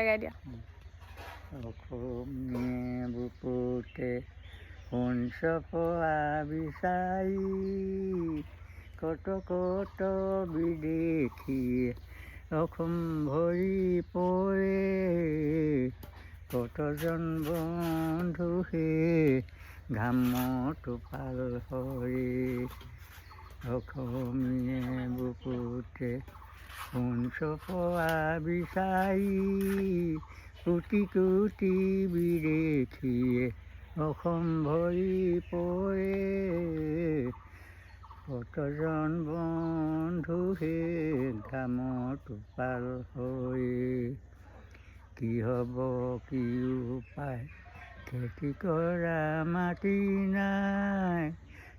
গাই দিয়া অসমীয়া বুকুতে শুনছ পোৱা বিচাৰি কত কত বিদেশী অসম ভৰি পৰে কতজন বন্ধু হে ঘামত পাল হৰে অসমীয়া বুকুতে শুনছ পোৱা বিচাৰি কোটি কোটি বিদেশীয়ে অসম ভৰি পৰে কতজন বন্ধু হে ঘামত পাল হৈ কি হ'ব কি উপায় খেতি কৰা মাটি নাই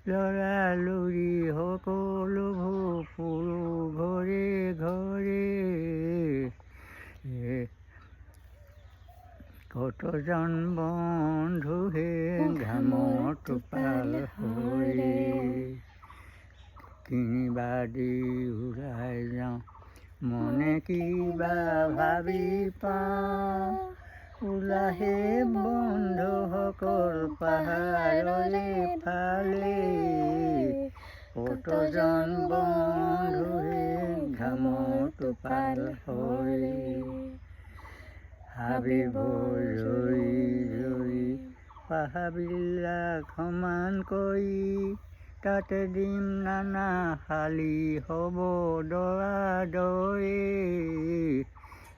ল'ৰা লৰি সকলোবোৰ পুৰু ঘৰে ঘৰে কতজন বন্ধু হে ঘামত পাল হৈ কিনিবা দি ওলাই যাওঁ মনে কিবা ভাবি পাওঁ ওলাহে বন্ধুসকল পাহাৰলে ফালে কতজন বন্ধু হে ঘামত পাল হৈ হাবিবোৰ জৰি জৰি পাহাৰবিলাক সমান কৰি তাতে দিম নানা শালি হ'ব দৰা দৰে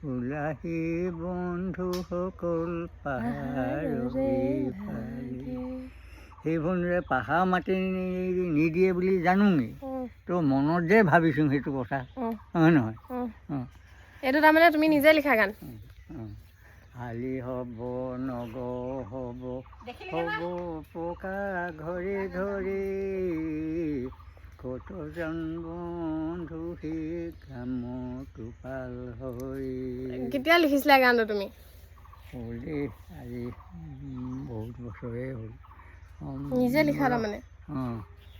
ওলাহি বন্ধুসকল পাহাৰৰে ফালে সেইবোৰ যে পাহাৰ মাটি নিদিয়ে বুলি জানোৱেই তো মনত যে ভাবিছোঁ সেইটো কথা হয় নহয় এইটো তাৰমানে তুমি নিজে লিখা গান শালি হ'ব নগৰ হ'ব হ'ব পকা ঘৰে ঘৰে কতজন বন্ধু হে ঘামত পাল হৈ কেতিয়া লিখিছিলা গানটো তুমি হ'লে আজি বহুত বছৰে হ'ল নিজে লিখা তাৰমানে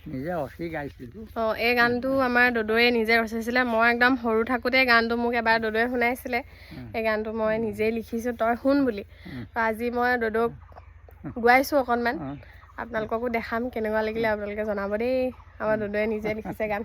নিজে অচি গাইছিলোঁ এই গানটো আমাৰ দদৌয়ে নিজে ৰচিছিলে মই একদম সৰু থাকোঁতে গানটো মোক এবাৰ দদৌয়ে শুনাইছিলে এই গানটো মই নিজেই লিখিছোঁ তই শুন বুলি আজি মই দদৌক গোৱাইছোঁ অকণমান আপোনালোককো দেখাম কেনেকুৱা লাগিলে আপোনালোকে জনাব দেই আমাৰ দদৌয়ে নিজে লিখিছে গান